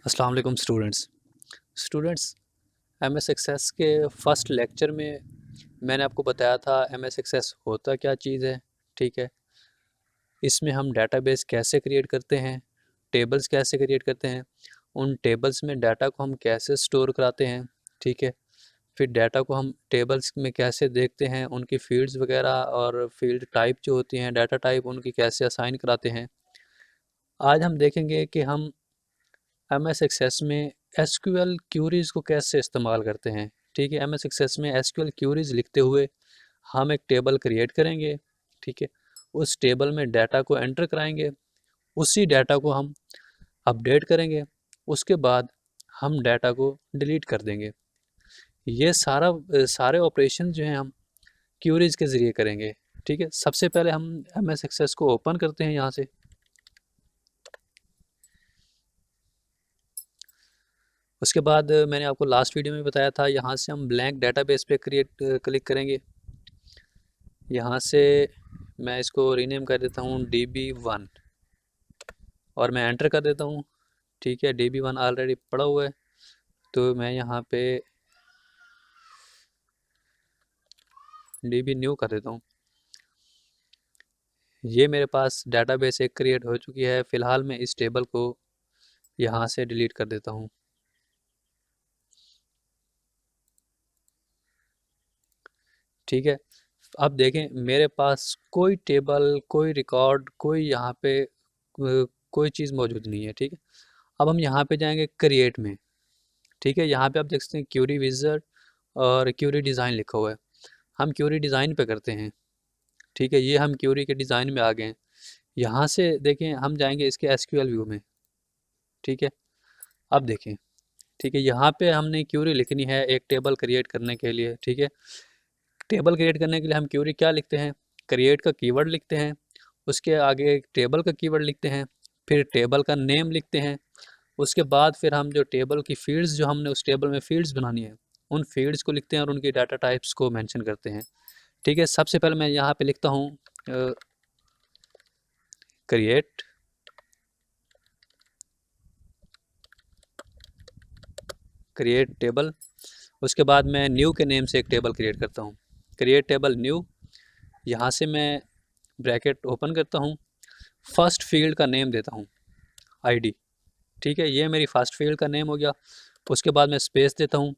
अस्सलाम वालेकुम students M S access के फर्स्ट लेक्चर में मैंने आपको बताया था एम एस एक्सेस होता क्या चीज़ है। ठीक है, इसमें हम डेटाबेस कैसे क्रिएट करते हैं, टेबल्स कैसे क्रिएट करते हैं, उन टेबल्स में डाटा को हम कैसे स्टोर कराते हैं। ठीक है, फिर डाटा को हम टेबल्स में कैसे देखते हैं, उनकी फील्ड्स वगैरह और फील्ड टाइप जो होती हैं, डाटा टाइप उनकी कैसे असाइन कराते हैं। आज हम देखेंगे कि हम एम एस एक्सेस में एसक्यूएल क्यूरीज़ को कैसे इस्तेमाल करते हैं। ठीक है, एम एस एक्सेस में एसक्यूएल क्यूरीज़ लिखते हुए हम एक टेबल क्रिएट करेंगे। ठीक है, उस टेबल में डाटा को एंटर कराएंगे, उसी डाटा को हम अपडेट करेंगे, उसके बाद हम डाटा को डिलीट कर देंगे। ये सारे ऑपरेशन जो हैं हम क्यूरीज़ के ज़रिए करेंगे। ठीक है, सबसे पहले हम एम एस एक्सेस को ओपन करते हैं यहाँ से। उसके बाद मैंने आपको लास्ट वीडियो में बताया था, यहाँ से हम ब्लैंक डेटाबेस पे क्लिक करेंगे। यहाँ से मैं इसको रीनेम कर देता हूँ DB1 और मैं एंटर कर देता हूँ। ठीक है, DB1 ऑलरेडी पड़ा हुआ है, तो मैं यहाँ पे DB न्यू कर देता हूँ। ये मेरे पास डेटाबेस एक क्रिएट हो चुकी है। फ़िलहाल मैं इस टेबल को यहाँ से डिलीट कर देता हूँ। ठीक है, अब देखें मेरे पास कोई टेबल, कोई रिकॉर्ड, कोई यहाँ पे कोई चीज़ मौजूद नहीं है। ठीक है, अब हम यहाँ पे जाएंगे क्रिएट में। ठीक है, यहाँ पे आप देख सकते हैं क्यूरी विज़ार्ड और क्यूरी डिज़ाइन लिखा हुआ है। हम क्यूरी डिज़ाइन पे करते हैं। ठीक है, ये हम क्यूरी के डिज़ाइन में आ गए हैं। यहाँ से देखें हम जाएंगे इसके एसक्यूएल व्यू में। ठीक है, अब देखें। ठीक है, यहाँ पे हमने क्यूरी लिखनी है एक टेबल क्रिएट करने के लिए। ठीक है, टेबल क्रिएट करने के लिए हम क्यूरी क्या लिखते हैं, क्रिएट का कीवर्ड लिखते हैं, उसके आगे टेबल का कीवर्ड लिखते हैं, फिर टेबल का नेम लिखते हैं। उसके बाद फिर हम जो टेबल की फील्ड्स जो हमने उस टेबल में फील्ड्स बनानी है, उन फील्ड्स को लिखते हैं और उनकी डाटा टाइप्स को मेंशन करते हैं। ठीक है, सबसे पहले मैं यहाँ पे लिखता हूँ क्रिएट क्रिएट टेबल। उसके बाद मैं न्यू के नेम से एक टेबल क्रिएट करता हूँ, क्रिएट टेबल न्यू। यहाँ से मैं ब्रैकेट ओपन करता हूँ, फर्स्ट फील्ड का नेम देता हूँ आईडी। ठीक है, ये मेरी फर्स्ट फील्ड का नेम हो गया। उसके बाद मैं स्पेस देता हूँ।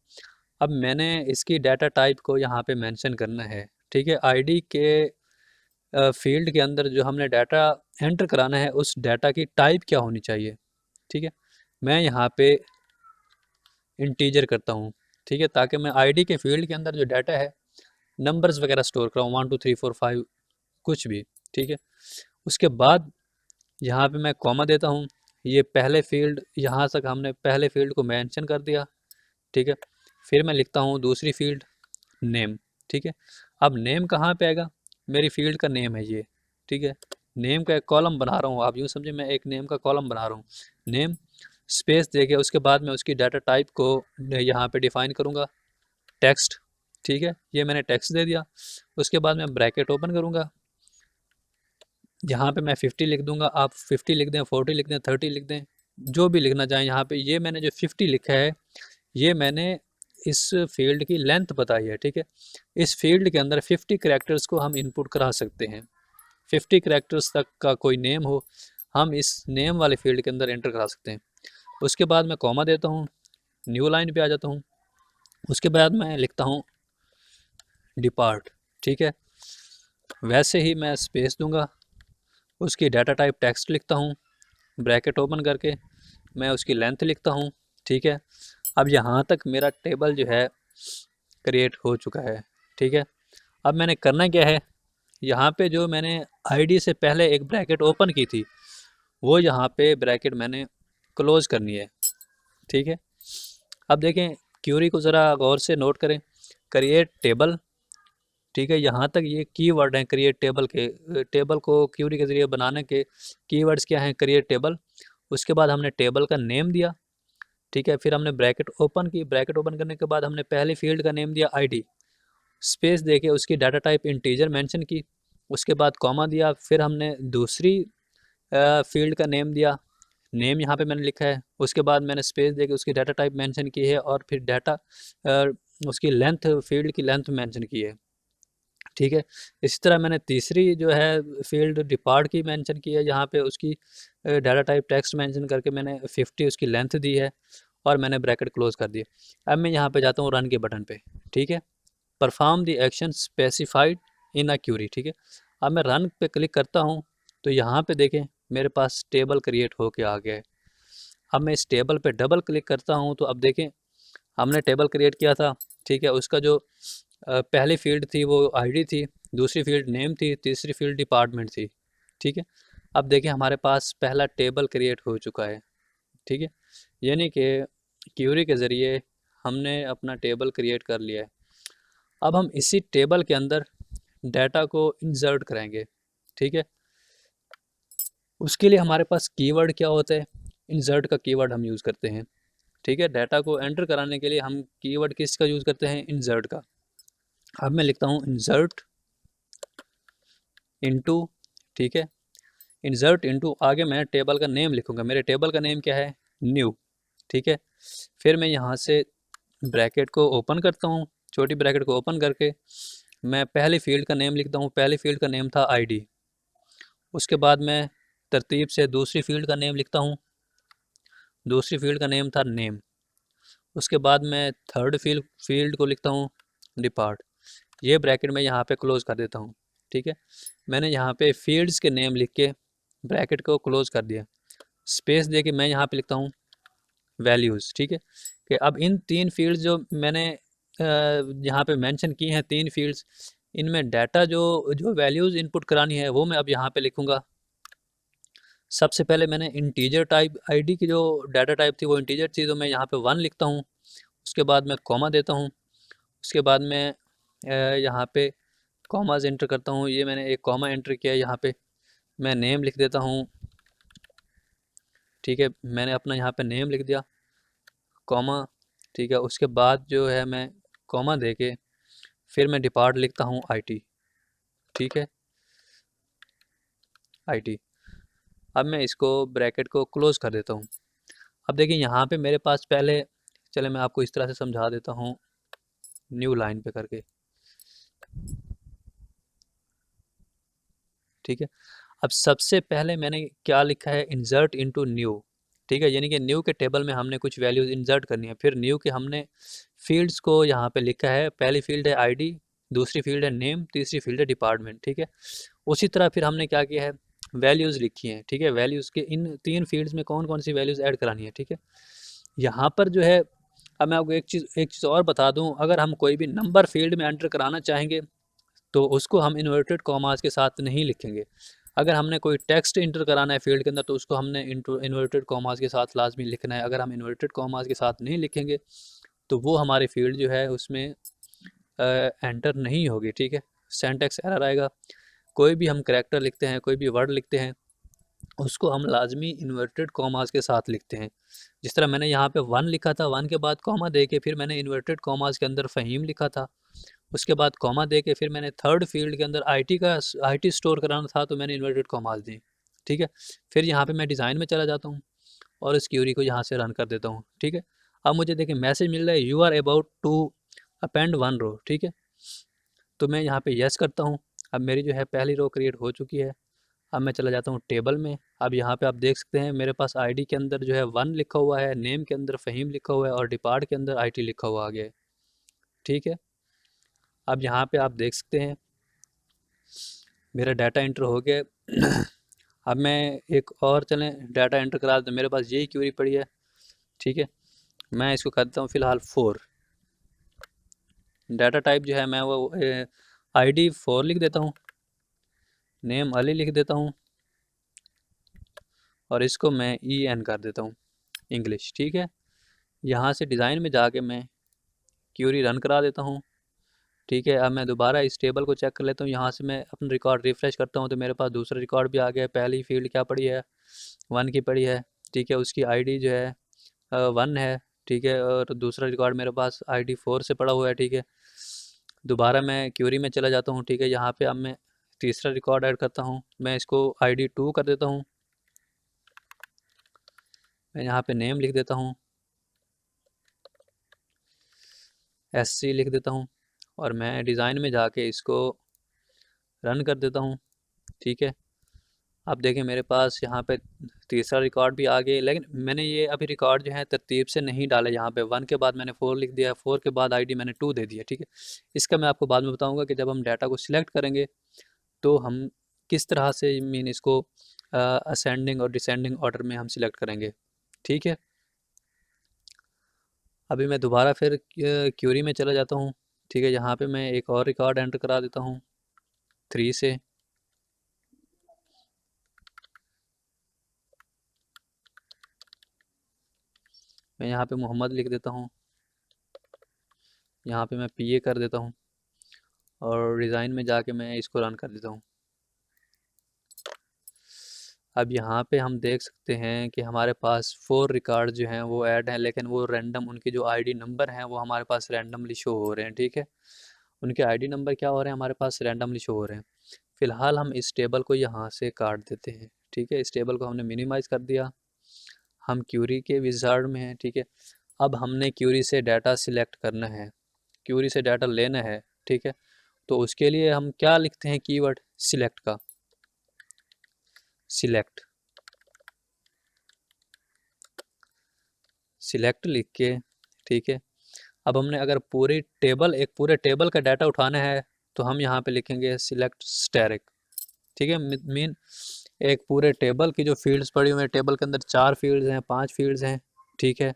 अब मैंने इसकी डाटा टाइप को यहाँ पे मेंशन करना है। ठीक है, आईडी के फील्ड के अंदर जो हमने डाटा एंटर कराना है, उस डाटा की टाइप क्या होनी चाहिए। ठीक है, मैं यहाँ पे इंटीजर करता हूँ। ठीक है, ताकि मैं आईडी के फील्ड के अंदर जो डाटा है, नंबर्स वगैरह स्टोर कराऊँ, 1 2 3 4 5 कुछ भी। ठीक है, उसके बाद यहाँ पे मैं कॉमा देता हूँ। ये पहले फील्ड, यहाँ तक हमने पहले फील्ड को मेंशन कर दिया। ठीक है, फिर मैं लिखता हूँ दूसरी फील्ड नेम। ठीक है, अब नेम कहाँ पे आएगा, मेरी फील्ड का नेम है ये। ठीक है, नेम का एक कॉलम बना रहा हूँ, आप यूँ समझे मैं एक नेम का कॉलम बना रहा हूँ। नेम स्पेस देके उसके बाद मैं उसकी डाटा टाइप को यहाँ पे डिफाइन करूँगा, टेक्स्ट। ठीक है, ये मैंने टेक्स्ट दे दिया। उसके बाद मैं ब्रैकेट ओपन करूँगा, यहाँ पे मैं 50 लिख दूंगा, आप 50 लिख दें, 40 लिख दें, 30 लिख दें, जो भी लिखना चाहें। यहाँ पे ये मैंने जो 50 लिखा है, ये मैंने इस फील्ड की लेंथ बताई है। ठीक है, इस फील्ड के अंदर 50 करैक्टर्स को हम इनपुट करा सकते हैं। 50 करैक्टर्स तक का कोई नेम हो, हम इस नेम वाले फील्ड के अंदर एंटर करा सकते हैं। उसके बाद मैं कॉमा देता हूँ, न्यू लाइन पे आ जाता हूँ। उसके बाद मैं लिखता हूँ डिपार्ट। ठीक है, वैसे ही मैं स्पेस दूंगा, उसकी डाटा टाइप टेक्स्ट लिखता हूँ, ब्रैकेट ओपन करके मैं उसकी लेंथ लिखता हूँ। ठीक है, अब यहाँ तक मेरा टेबल जो है क्रिएट हो चुका है। ठीक है, अब मैंने करना क्या है, यहाँ पे जो मैंने आईडी से पहले एक ब्रैकेट ओपन की थी, वो यहाँ पे ब्रैकेट मैंने क्लोज करनी है। ठीक है, अब देखें क्यूरी को ज़रा गौर से नोट करें, क्रिएट टेबल। ठीक है, यहाँ तक ये कीवर्ड हैं क्रिएट टेबल के। टेबल को क्यूरी के ज़रिए बनाने के कीवर्ड्स क्या हैं, क्रिएट टेबल। उसके बाद हमने टेबल का नेम दिया। ठीक है, फिर हमने ब्रैकेट ओपन की, ब्रैकेट ओपन करने के बाद हमने पहली फील्ड का नेम दिया आईडी, स्पेस देके उसकी डाटा टाइप इंटीजर मेंशन की। उसके बाद कॉमा दिया, फिर हमने दूसरी फील्ड का नेम दिया, नेम यहाँ पे मैंने लिखा है, उसके बाद मैंने स्पेस देके उसकी डाटा टाइप मेंशन की है और फिर डाटा उसकी लेंथ, फील्ड की लेंथ मेंशन की है, ठीक है। इसी तरह मैंने तीसरी जो है फील्ड डिपार्ट की मेंशन की है, यहाँ पे उसकी डाटा टाइप टेक्स्ट मेंशन करके मैंने 50 उसकी लेंथ दी है और मैंने ब्रैकेट क्लोज कर दिया। अब मैं यहाँ पे जाता हूँ रन के बटन पे, ठीक है। Perform the action specified in a query, ठीक है। अब मैं रन पे क्लिक करता हूँ तो यहाँ पे देखें मेरे पास टेबल क्रिएट होके आ गया है। अब मैं इस टेबल पे डबल क्लिक करता हूँ तो अब देखें हमने टेबल क्रिएट किया था, ठीक है। उसका जो पहली फील्ड थी वो आईडी थी, दूसरी फील्ड नेम थी, तीसरी फील्ड डिपार्टमेंट थी, ठीक है। अब देखिए हमारे पास पहला टेबल क्रिएट हो चुका है, ठीक है। यानी कि क्यूरी के ज़रिए हमने अपना टेबल क्रिएट कर लिया है। अब हम इसी टेबल के अंदर डाटा को इंसर्ट करेंगे, ठीक है। उसके लिए हमारे पास कीवर्ड क्या होता है, इंसर्ट का कीवर्ड हम यूज़ करते हैं, ठीक है। डाटा को एंटर कराने के लिए हम कीवर्ड किसका यूज़ करते हैं, इंसर्ट का। अब मैं लिखता हूँ इंसर्ट इनटू, ठीक है। इंसर्ट इनटू आगे मैं टेबल का नेम लिखूँगा, मेरे टेबल का नेम क्या है, न्यू, ठीक है। फिर मैं यहाँ से ब्रैकेट को ओपन करता हूँ, छोटी ब्रैकेट को ओपन करके मैं पहली फील्ड का नेम लिखता हूँ, पहली फील्ड का नेम था आईडी। उसके बाद मैं तरतीब से दूसरी फील्ड का नेम लिखता हूँ, दूसरी फील्ड का नेम था नेम। उसके बाद मैं थर्ड फील्ड को लिखता हूँ डिपार्ट। ये ब्रैकेट मैं यहाँ पे क्लोज़ कर देता हूँ, ठीक है। मैंने यहाँ पे फील्ड्स के नेम लिख के ब्रैकेट को क्लोज़ कर दिया। स्पेस दे के मैं यहाँ पे लिखता हूँ वैल्यूज़, ठीक है। कि अब इन तीन फील्ड्स जो मैंने यहाँ पे मेंशन की हैं, तीन फील्ड्स, इनमें डाटा जो जो वैल्यूज़ इनपुट करानी है वो मैं अब यहाँ पे लिखूँगा। सबसे पहले मैंने इंटीजर टाइप आईडी की जो डाटा टाइप थी वो इंटीजर थी, तो मैं यहाँ पे 1 लिखता हूँ। उसके बाद मैं कॉमा देता हूँ। उसके बाद मैं यहाँ पे कॉमाज एंटर करता हूँ। ये मैंने एक कॉमा एंटर किया है यहाँ पे। मैं नेम लिख देता हूँ, ठीक है। मैंने अपना यहाँ पे नेम लिख दिया, कॉमा, ठीक है। उसके बाद जो है मैं कॉमा दे के फिर मैं डिपार्ट लिखता हूँ आईटी, ठीक है, आईटी। अब मैं इसको ब्रैकेट को क्लोज़ कर देता हूँ। अब देखिए यहाँ पे मेरे पास पहले, चले मैं आपको इस तरह से समझा देता हूँ न्यू लाइन पे करके, ठीक है। अब सबसे पहले मैंने क्या लिखा है, इंसर्ट इनटू न्यू, ठीक है। यानी कि न्यू के टेबल में हमने कुछ वैल्यूज़ इंसर्ट करनी है। फिर न्यू के हमने फील्ड्स को यहाँ पे लिखा है, पहली फील्ड है आईडी, दूसरी फील्ड है नेम, तीसरी फील्ड है डिपार्टमेंट, ठीक है। उसी तरह फिर हमने क्या किया है, वैल्यूज़ लिखी हैं, ठीक है। वैल्यूज़ के इन तीन फील्ड्स में कौन कौन सी वैल्यूज़ ऐड करानी है, ठीक है। यहाँ पर जो है, अब मैं आपको एक चीज़ और बता दूँ, अगर हम कोई भी नंबर फील्ड में एंटर कराना चाहेंगे तो उसको हम इन्वर्टेड कॉमास के साथ नहीं लिखेंगे। अगर हमने कोई टेक्स्ट इंटर कराना है फील्ड के अंदर तो उसको हमने इन्वर्टेड कॉमास के साथ लाजमी लिखना है। अगर हम इन्वर्टेड कॉमास के साथ नहीं लिखेंगे तो वो हमारी फील्ड जो है उसमें एंटर नहीं होगी, ठीक है। सिंटैक्स एरर आएगा। कोई भी हम करैक्टर लिखते हैं, कोई भी वर्ड लिखते हैं, उसको हम लाजमी इन्वर्टेड कॉमास के साथ लिखते हैं। जिस तरह मैंने यहाँ पे 1 लिखा था, 1 के बाद कॉमा दे के फिर मैंने इन्वर्टेड कॉमास के अंदर फ़हीम लिखा था। उसके बाद कॉमा दे के फिर मैंने थर्ड फील्ड के अंदर आईटी स्टोर कराना था तो मैंने इन्वर्टेड कॉमास दी, ठीक है। फिर यहाँ पे मैं डिज़ाइन में चला जाता हूँ और इस क्यूरी को यहाँ से रन कर देता हूँ, ठीक है। अब मुझे देखिए मैसेज मिल रहा है, you are about to append 1 row, ठीक है। तो मैं यहाँ पे यस करता हूँ। अब मेरी जो है पहली रो क्रिएट हो चुकी है। अब मैं चला जाता हूँ टेबल में। अब यहाँ पे आप देख सकते हैं मेरे पास आईडी के अंदर जो है 1 लिखा हुआ है, नेम के अंदर फ़हीम लिखा हुआ है और डिपार्ट के अंदर आईटी लिखा हुआ आ गया है, ठीक है। अब यहाँ पे आप देख सकते हैं मेरा डाटा एंटर हो गया। अब मैं एक और चलें डाटा एंटर करा दें, मेरे पास यही क्यूरी पड़ी है, ठीक है। मैं इसको कर देता हूँ फ़िलहाल 4। डाटा टाइप जो है मैं वो आईडी 4 लिख देता हूँ, नेम अली लिख देता हूँ और इसको मैं EN कर देता हूँ, इंग्लिश, ठीक है। यहाँ से डिज़ाइन में जाके मैं क्यूरी रन करा देता हूँ, ठीक है। अब मैं दोबारा इस टेबल को चेक कर लेता हूँ। यहाँ से मैं अपना रिकॉर्ड रिफ़्रेश करता हूँ तो मेरे पास दूसरा रिकॉर्ड भी आ गया है। पहली फील्ड क्या पड़ी है, 1 की पड़ी है, ठीक है। उसकी आईडी जो है 1 है, ठीक है। और दूसरा रिकॉर्ड मेरे पास आईडी 4 से पड़ा हुआ है, ठीक है। दोबारा मैं क्यूरी में चला जाता हूँ, ठीक है। यहाँ पे अब मैं तीसरा रिकॉर्ड ऐड करता हूँ, मैं इसको आईडी 2 कर देता हूँ, मैं यहाँ पे नेम लिख देता हूँ, SC लिख देता हूँ, और मैं डिज़ाइन में जाके इसको रन कर देता हूँ। ठीक है, अब देखें मेरे पास यहाँ पे तीसरा रिकॉर्ड भी आ गया, लेकिन मैंने ये अभी रिकॉर्ड जो है तरतीब से नहीं डाले। यहाँ पे 1 के बाद मैंने 4 लिख दिया, 4 के बाद आईडी मैंने 2 दे दिया। ठीक है, इसका मैं आपको बाद में बताऊंगा कि जब हम डाटा को सिलेक्ट करेंगे तो हम किस तरह से मीन इसको असेंडिंग और डिसेंडिंग ऑर्डर में हम सिलेक्ट करेंगे। ठीक है, अभी मैं दोबारा फिर क्यूरी में चला जाता हूँ। ठीक है, यहाँ पे मैं एक और रिकॉर्ड एंटर करा देता हूँ 3 से। मैं यहाँ पे मोहम्मद लिख देता हूँ, यहाँ पे मैं PA कर देता हूँ, और डिज़ाइन में जाके मैं इसको रन कर देता हूँ। अब यहाँ पे हम देख सकते हैं कि हमारे पास 4 रिकॉर्ड जो हैं वो ऐड हैं, लेकिन वो रैंडम, उनके जो आईडी नंबर हैं वो हमारे पास रैंडमली शो हो रहे हैं। ठीक है, उनके आईडी नंबर क्या हो रहे हैं, हमारे पास रैंडमली शो हो रहे हैं। फ़िलहाल हम इस टेबल को यहाँ से काट देते हैं। ठीक है, इस टेबल को हमने मिनिमाइज़ कर दिया। हम क्यूरी के विज़ार्ड में हैं। ठीक है, अब हमने क्यूरी से डाटा सिलेक्ट करना है, क्यूरी से डाटा लेना है। ठीक है, तो उसके लिए हम क्या लिखते हैं, कीवर्ड सिलेक्ट का, सिलेक्ट, सिलेक्ट लिख के। ठीक है, अब हमने अगर एक पूरे टेबल का डाटा उठाना है तो हम यहाँ पे लिखेंगे सिलेक्ट स्टैटिक। ठीक है, मीन एक पूरे टेबल की जो फील्ड्स पड़ी हुई हैं, टेबल के अंदर 4 फील्ड्स हैं, 5 फील्ड्स हैं। ठीक है,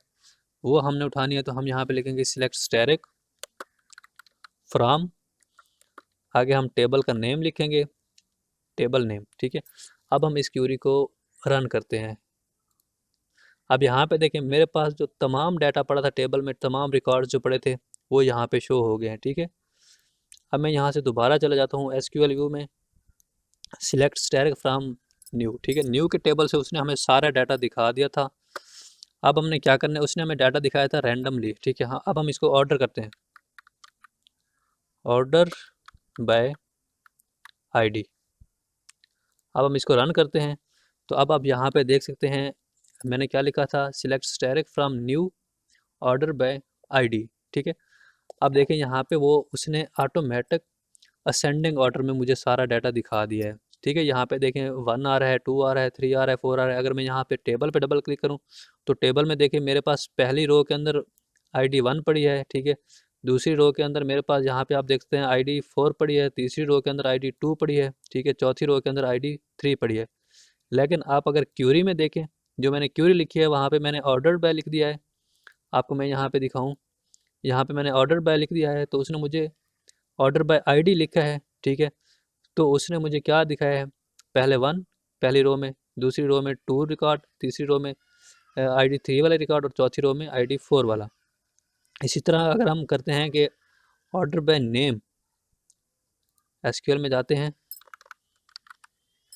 वो हमने उठानी है, तो हम यहाँ पे लिखेंगे सिलेक्ट स्टैटिक फ्रॉम, आगे हम टेबल का नेम लिखेंगे, टेबल नेम। ठीक है, अब हम इस क्यूरी को रन करते हैं। अब यहाँ पे देखें मेरे पास जो तमाम डाटा पड़ा था टेबल में, तमाम रिकॉर्ड्स जो पड़े थे वो यहाँ पे शो हो गए हैं। ठीक है, अब मैं यहाँ से दोबारा चला जाता हूँ SQL व्यू में, सिलेक्ट स्टैटिक फ्रॉम न्यू। ठीक है, न्यू के टेबल से उसने हमें सारा डाटा दिखा दिया था। अब हमने क्या करना है, उसने हमें डाटा दिखाया था रैंडमली। ठीक है, हाँ, अब हम इसको ऑर्डर करते हैं, ऑर्डर बाय आईडी। अब हम इसको रन करते हैं, तो अब आप यहाँ पे देख सकते हैं मैंने क्या लिखा था, select static from new order by ID. ठीक है, अब देखें यहाँ पे वो उसने ऑटोमेटिक असेंडिंग ऑर्डर में मुझे सारा डाटा दिखा दिया है। ठीक है, यहाँ पे देखें 1 आ रहा है, 2 आ रहा है, 3 आ रहा है, 4 आ रहा है। अगर मैं यहाँ पे टेबल पे डबल क्लिक करूँ तो टेबल में देखें मेरे पास पहली रो के अंदर आईडी 1 पड़ी है। ठीक है, दूसरी रो के अंदर मेरे पास यहाँ पे आप देखते हैं आईडी 4 पड़ी है, तीसरी रो के अंदर आईडी 2 पड़ी है। ठीक है, चौथी रो के अंदर आईडी 3 पड़ी है। लेकिन आप अगर क्यूरी में देखें, जो मैंने क्यूरी लिखी है वहाँ पे मैंने ऑर्डर बाय लिख दिया है। आपको मैं यहाँ पे दिखाऊँ, यहाँ पे मैंने ऑर्डर बाय लिख दिया है, तो उसने मुझे ऑर्डर बाय आईडी लिखा है। ठीक है, तो उसने मुझे क्या दिखाया है, पहले 1 पहली रो में, दूसरी रो में 2 रिकॉर्ड, तीसरी रो में आईडी 3 वाला रिकॉर्ड, और चौथी रो में आईडी 4 वाला। इसी तरह अगर हम करते हैं कि ऑर्डर बाय नेम, SQL में जाते हैं,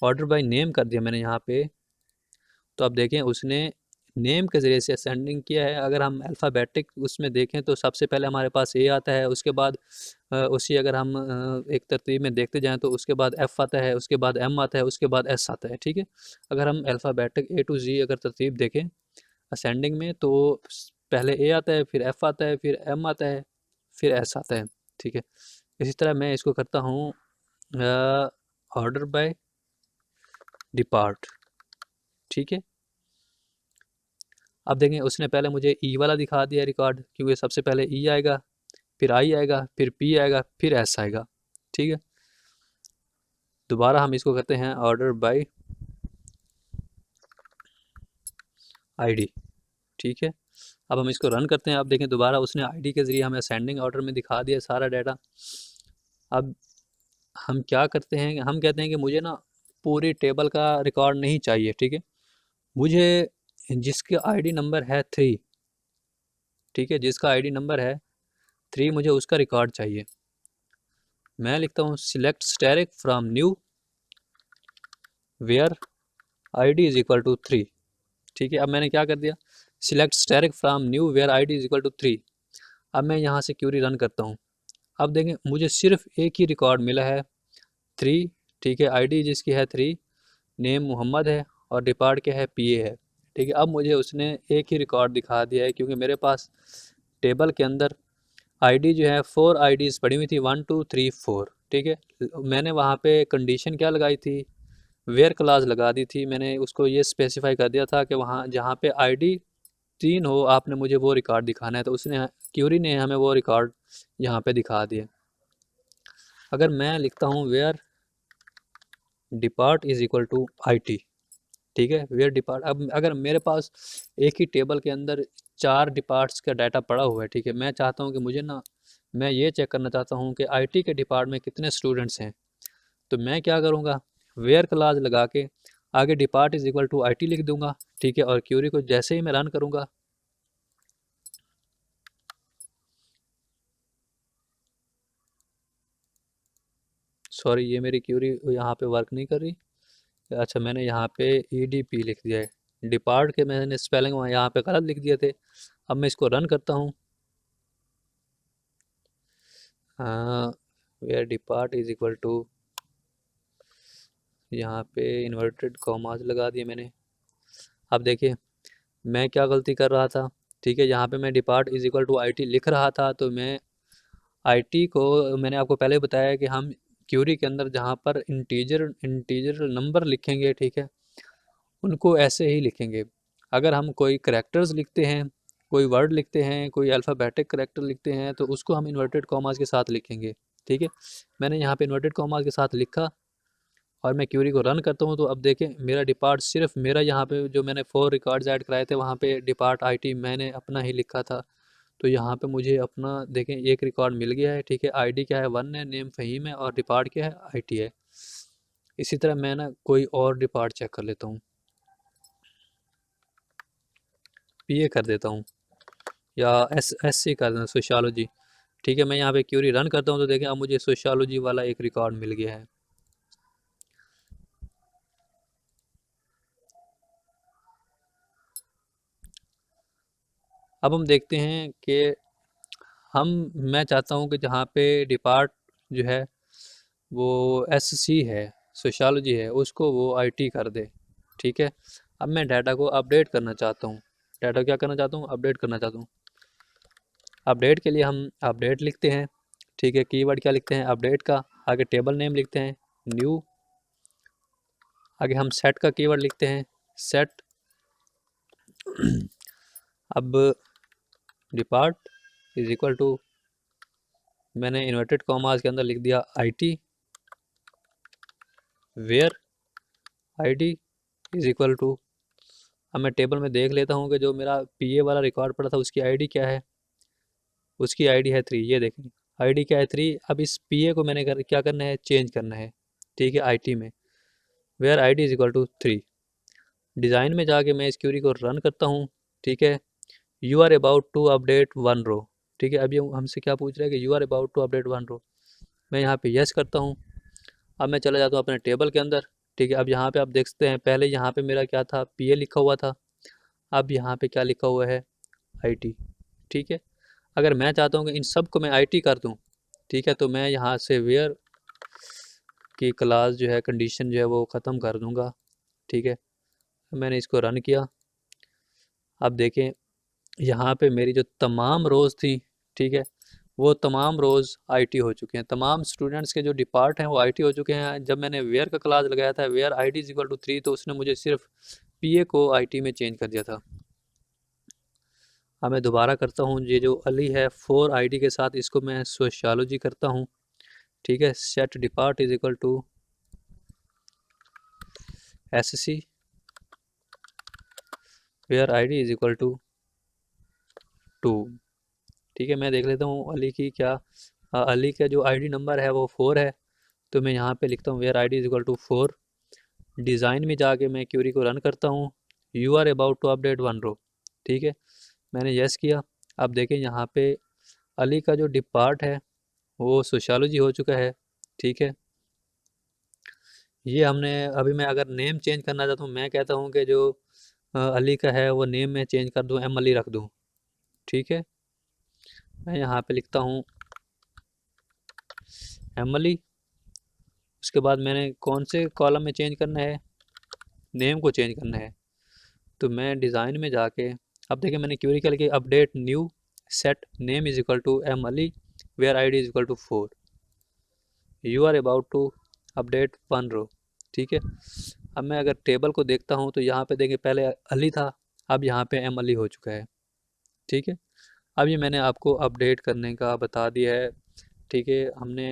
ऑर्डर बाय नेम कर दिया मैंने यहाँ पे, तो अब देखें उसने नेम के ज़रिए से असेंडिंग किया है। अगर हम अल्फ़ाबेटिक उसमें देखें तो सबसे पहले हमारे पास A आता है, उसके बाद उसी अगर हम एक तरतीब में देखते जाएं तो उसके बाद F आता है, उसके बाद M आता है, उसके बाद S आता है। ठीक है, अगर हम अल्फ़ाबेटिक A to Z अगर तरतीब देखें असेंडिंग में, तो पहले A आता है, फिर F आता है, फिर M आता है, फिर S आता है। ठीक है, इसी तरह मैं इसको करता हूँ ऑर्डर बाय डिपार्ट। ठीक है, अब देखें उसने पहले मुझे E वाला दिखा दिया रिकॉर्ड, क्योंकि सबसे पहले E आएगा, फिर I आएगा, फिर P आएगा, फिर S आएगा। ठीक है, दोबारा हम इसको करते हैं ऑर्डर बाय आईडी। ठीक है, अब हम इसको रन करते हैं। अब देखें दोबारा उसने आईडी के ज़रिए हमें असेंडिंग ऑर्डर में दिखा दिया सारा डाटा। अब हम क्या करते हैं, हम कहते हैं कि मुझे ना पूरी टेबल का रिकॉर्ड नहीं चाहिए। ठीक है, मुझे जिसके आईडी नंबर है 3, ठीक है, जिसका आईडी नंबर है 3 मुझे उसका रिकॉर्ड चाहिए। मैं लिखता हूँ select static from new where ID is equal to 3। ठीक है, अब मैंने क्या कर दिया, select static from new where ID is equal to 3। अब मैं यहाँ से क्यूरी रन करता हूँ। अब देखें मुझे सिर्फ एक ही रिकॉर्ड मिला है 3। ठीक है, आईडी जिसकी है 3, नेम मोहम्मद है, और डिपार्ट क्या है, PA है। ठीक है, अब मुझे उसने एक ही रिकॉर्ड दिखा दिया है, क्योंकि मेरे पास टेबल के अंदर आईडी जो है 4 आईडीज़ पड़ी हुई थी, 1 2 3 4। ठीक है, मैंने वहाँ पे कंडीशन क्या लगाई थी, वेयर क्लास लगा दी थी। मैंने उसको ये स्पेसिफाई कर दिया था कि वहाँ जहाँ पे आईडी 3 हो, आपने मुझे वो रिकॉर्ड दिखाना है। तो उसने, क्यूरी ने हमें वो रिकॉर्ड यहाँ पे दिखा दिए। अगर मैं लिखता हूँ where depart is equal to I T, ठीक है, वेयर डिपार्ट। अब अगर मेरे पास एक ही टेबल के अंदर 4 डिपार्ट्स का डाटा पड़ा हुआ है, ठीक है, मैं चाहता हूँ कि मुझे ना, मैं ये चेक करना चाहता हूँ कि आईटी के डिपार्ट में कितने स्टूडेंट्स हैं। तो मैं क्या करूँगा, वेयर क्लास लगा के आगे depart is equal to IT लिख दूंगा। ठीक है, और क्यूरी को जैसे ही मैं रन करूँगा, सॉरी ये मेरी क्यूरी यहाँ पे वर्क नहीं कर रही। अच्छा, मैंने यहाँ पे EDP लिख दिया है, डिपार्ट के मैंने स्पेलिंग वहाँ यहाँ पे गलत लिख दिए थे। अब मैं इसको रन करता हूँ। Where depart is equal to, यहाँ पे इन्वर्टेड कॉमास लगा दिए मैंने। अब देखिए मैं क्या गलती कर रहा था। ठीक है, यहाँ पे मैं depart is equal to I T लिख रहा था, तो मैं आईटी को, मैंने आपको पहले बताया कि हम क्यूरी के अंदर जहाँ पर इंटीजर इंटीजर नंबर लिखेंगे, ठीक है, उनको ऐसे ही लिखेंगे। अगर हम कोई करैक्टर्स लिखते हैं, कोई वर्ड लिखते हैं, कोई अल्फ़ाबेटिक करैक्टर लिखते हैं, तो उसको हम इन्वर्टेड कॉमास के साथ लिखेंगे। ठीक है, मैंने यहाँ पे इन्वर्टेड कॉमास के साथ लिखा और मैं क्यूरी को रन करता हूँ। तो अब देखें मेरा डिपार्ट, सिर्फ मेरा यहाँ पे जो मैंने 4 रिकॉर्ड्स ऐड कराए थे, वहाँ पे डिपार्ट आईटी मैंने अपना ही लिखा था। तो यहाँ पे मुझे अपना देखें एक रिकॉर्ड मिल गया है। ठीक है, आईडी क्या है, 1 है, नेम फ़हीम है, और डिपार्ट क्या है, आईटी है। इसी तरह मैं ना कोई और डिपार्ट चेक कर लेता हूँ, पीए कर देता हूँ, या एससी कर देता हूँ, सोशियोलॉजी। ठीक है, मैं यहाँ पे क्यूरी रन करता हूँ, तो देखें अब मुझे सोशियोलॉजी वाला एक रिकॉर्ड मिल गया है। अब हम देखते हैं कि मैं चाहता हूँ कि जहाँ पे डिपार्ट जो है वो एससी है, सोशियोलॉजी है, उसको वो आईटी कर दे। ठीक है, अब मैं डाटा को अपडेट करना चाहता हूँ। डाटा क्या करना चाहता हूँ, अपडेट करना चाहता हूँ। अपडेट के लिए हम अपडेट लिखते हैं। ठीक है, कीवर्ड क्या लिखते हैं, अपडेट का, आगे टेबल नेम लिखते हैं न्यू, आगे हम सेट का कीवर्ड लिखते हैं सेट। अब डिपार्ट इज इक्वल टू, मैंने इन्वर्टेड कॉमास के अंदर लिख दिया IT, where ID is equal to, अब मैं टेबल में देख लेता हूँ कि जो मेरा पीए वाला रिकॉर्ड पड़ा था उसकी आईडी क्या है। उसकी आईडी है 3। ये देखें आईडी क्या है, 3। अब इस पीए को मैंने क्या करना है, चेंज करना है। ठीक है, आईटी में where ID is equal to 3। Design में जाके मैं इस क्यूरी को रन करता हूँ। ठीक है, you are about to update 1 row. ठीक है, अब ये हमसे क्या पूछ रहा है कि you are about to update 1 row. मैं यहाँ पे यस करता हूँ। अब मैं चला जाता हूँ अपने टेबल के अंदर। ठीक है, अब यहाँ पे आप देख सकते हैं, पहले यहाँ पे मेरा क्या था, पीए लिखा हुआ था, अब यहाँ पे क्या लिखा हुआ है, आईटी। ठीक है, अगर मैं चाहता हूँ कि इन सब को मैं आईटी कर दूँ, ठीक है, तो मैं यहाँ से वेयर की क्लास जो है, कंडीशन जो है वो ख़त्म कर दूँगा। ठीक है, मैंने इसको रन किया। अब देखें यहाँ पे मेरी जो तमाम रोज़ थी, ठीक है, वो तमाम रोज़ आईटी हो चुके हैं। तमाम स्टूडेंट्स के जो डिपार्ट हैं वो आईटी हो चुके हैं। जब मैंने वेयर का क्लास लगाया था, where ID is equal to 3, तो उसने मुझे सिर्फ पीए को आईटी में चेंज कर दिया था। अब मैं दोबारा करता हूँ, ये जो अली है 4 आईडी के साथ, इसको मैं सोशियोलॉजी करता हूँ। ठीक है, set depart is equal to SC, where ID is equal to 2। ठीक है, मैं देख लेता हूँ अली की क्या, अली का जो आईडी नंबर है वो 4 है, तो मैं यहाँ पे लिखता हूँ where ID is equal to 4। Design में जाके मैं क्यूरी को रन करता हूँ, you are about to update 1 row. ठीक है, मैंने यस किया। अब देखें यहाँ पे अली का जो डिपार्ट है वो सोशियोलॉजी हो चुका है। ठीक है, ये हमने, अभी मैं अगर नेम चेंज करना चाहता हूँ, मैं कहता हूँ कि जो अली का है वो नेम मैं चेंज कर दूँ, एम अली रख दूँ। ठीक है, मैं यहाँ पे लिखता हूँ एम अली। उसके बाद मैंने कौन से कॉलम में चेंज करना है, नेम को चेंज करना है। तो मैं डिज़ाइन में जाके अब देखिए मैंने क्यूरी क्या लिखी, update new set name is equal to M Ali where I D is equal to 4, you are about to update 1 row. ठीक है, अब मैं अगर टेबल को देखता हूँ तो यहाँ पे देखिए पहले अली था, अब यहाँ पे एम अली हो चुका है। ठीक है, अब ये मैंने आपको अपडेट करने का बता दिया है। ठीक है, हमने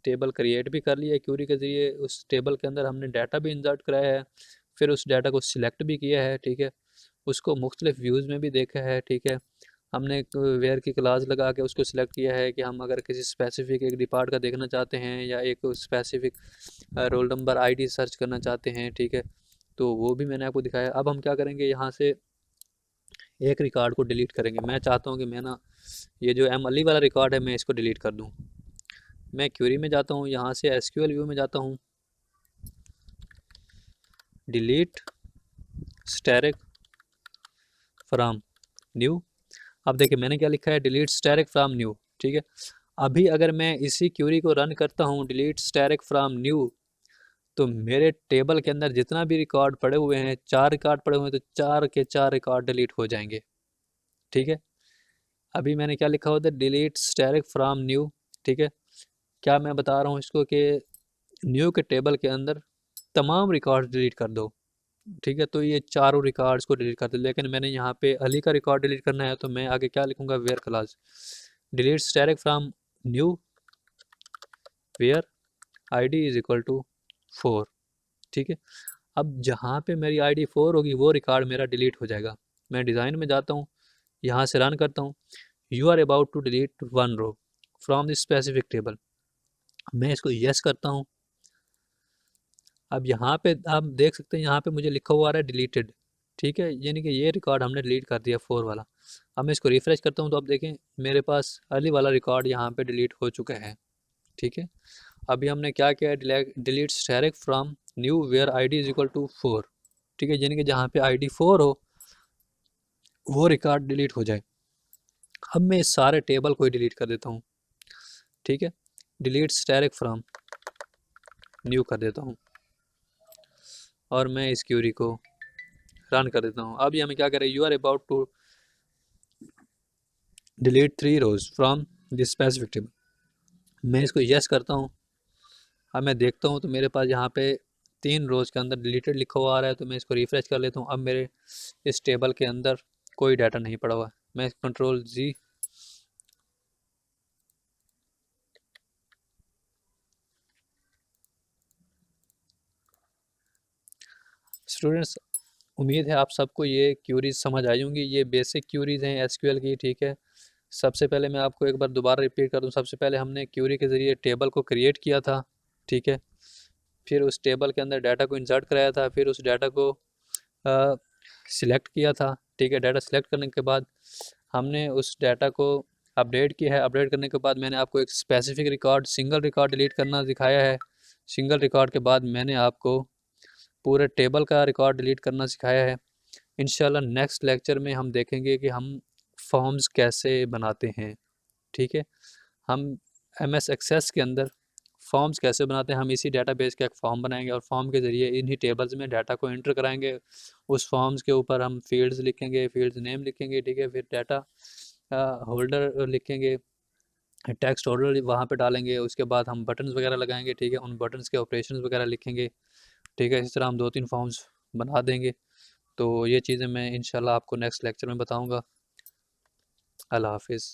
टेबल क्रिएट भी कर लिया है क्यूरी के ज़रिए, उस टेबल के अंदर हमने डाटा भी इंसर्ट कराया है, फिर उस डाटा को सिलेक्ट भी किया है। ठीक है, उसको मुख्तलिफ व्यूज़ में भी देखा है। ठीक है, हमने एक वेयर की क्लास लगा के उसको सिलेक्ट किया है कि हम अगर किसी स्पेसिफिक एक डिपार्ट का देखना चाहते हैं या एक specific roll number ID search करना चाहते हैं। ठीक है, तो वो भी मैंने आपको दिखाया। अब हम क्या करेंगे, यहाँ से एक रिकॉर्ड को डिलीट करेंगे। मैं चाहता हूँ कि मैं ना ये जो एम अली वाला रिकॉर्ड है मैं इसको डिलीट कर दूँ। मैं क्वेरी में जाता हूँ, यहाँ से एसक्यूएल व्यू में जाता हूँ, डिलीट स्टैटिक फ्रॉम न्यू। अब देखिए मैंने क्या लिखा है, डिलीट स्टैटिक फ्रॉम न्यू। ठीक है, अभी अगर मैं इसी क्यूरी को रन करता हूँ डिलीट स्टैटिक फ्रॉम न्यू, तो मेरे टेबल के अंदर जितना भी रिकॉर्ड पड़े हुए हैं, 4 रिकॉर्ड पड़े हुए हैं, तो 4 के 4 रिकॉर्ड डिलीट हो जाएंगे। ठीक है, अभी मैंने क्या लिखा होता है, डिलीट स्टैटिक फ्रॉम न्यू। ठीक है, क्या मैं बता रहा हूँ इसको कि न्यू के टेबल के अंदर तमाम रिकॉर्ड डिलीट कर दो। ठीक है, तो ये चारों रिकॉर्ड्स को डिलीट कर दो, लेकिन मैंने यहाँ पे अली का रिकॉर्ड डिलीट करना है, तो मैं आगे क्या लिखूँगा, where class delete static from new where ID is equal to 4। ठीक है, अब जहाँ पे मेरी आईडी 4 होगी वो रिकॉर्ड मेरा डिलीट हो जाएगा। मैं डिज़ाइन में जाता हूँ, यहाँ से रन करता हूँ, you are about to delete 1 row from this specific table. मैं इसको यस करता हूँ। अब यहाँ पे आप देख सकते हैं, यहाँ पे मुझे लिखा हुआ आ रहा है डिलीटेड। ठीक है, यानी कि ये रिकॉर्ड हमने डिलीट कर दिया 4 वाला। अब मैं इसको रिफ़्रेश करता हूँ तो आप देखें मेरे पास अली वाला रिकॉर्ड यहाँ पे डिलीट हो चुका है। ठीक है, अभी हमने क्या किया है, delete static from new where ID is equal to 4। ठीक है, यानी कि जहाँ पे आईडी 4 हो वो रिकॉर्ड डिलीट हो जाए। अब मैं इस सारे टेबल को ही डिलीट कर देता हूँ। ठीक है, डिलीट स्टैटिक फ्रॉम न्यू कर देता हूँ और मैं इस क्यूरी को रन कर देता हूँ। अब ये हमें क्या करें, you are about to delete 3 rows from this specific table. मैं इसको यस करता हूँ। अब मैं देखता हूँ तो मेरे पास यहाँ पे 3 रोज के अंदर डिलीटेड लिखा हुआ आ रहा है, तो मैं इसको रिफ्रेश कर लेता हूँ। अब मेरे इस टेबल के अंदर कोई डाटा नहीं पड़ा हुआ। मैं कंट्रोल जी स्टूडेंट्स, उम्मीद है आप सबको ये क्यूरीज समझ आई होंगी। ये बेसिक क्यूरीज हैं एसक्यूएल की। ठीक है, सबसे पहले मैं आपको एक बार दोबारा रिपीट कर दूं, सबसे पहले हमने क्यूरी के ज़रिए टेबल को क्रिएट किया था। ठीक है, फिर उस टेबल के अंदर डाटा को इंसर्ट कराया था, फिर उस डाटा को सिलेक्ट किया था। ठीक है, डाटा सिलेक्ट करने के बाद हमने उस डाटा को अपडेट किया है। अपडेट करने के बाद मैंने आपको एक specific record, single record delete करना सिखाया है। सिंगल रिकॉर्ड के बाद मैंने आपको पूरे टेबल का रिकॉर्ड डिलीट करना सिखाया है। इंशाल्लाह नेक्स्ट लेक्चर में हम देखेंगे कि हम फॉर्म्स कैसे बनाते हैं। ठीक है, हम एमएस एक्सेस के अंदर फॉर्म्स कैसे बनाते हैं, हम इसी डेटाबेस का एक फॉर्म बनाएंगे और फॉर्म के ज़रिए इन्हीं टेबल्स में डाटा को एंटर कराएंगे। उस फॉर्म्स के ऊपर हम फील्ड्स लिखेंगे, फील्ड्स नेम लिखेंगे। ठीक है, फिर डाटा होल्डर लिखेंगे, टेक्स्ट होल्डर वहाँ पे डालेंगे। उसके बाद हम बटन्स वगैरह लगाएंगे। ठीक है, उन बटन्स के ऑपरेशंस वगैरह लिखेंगे। ठीक है, इस तरह हम 2-3 फॉर्म्स बना देंगे। तो ये चीज़ें मैं इंशाल्लाह आपको नेक्स्ट लेक्चर में बताऊँगा। अल्लाह हाफिज़।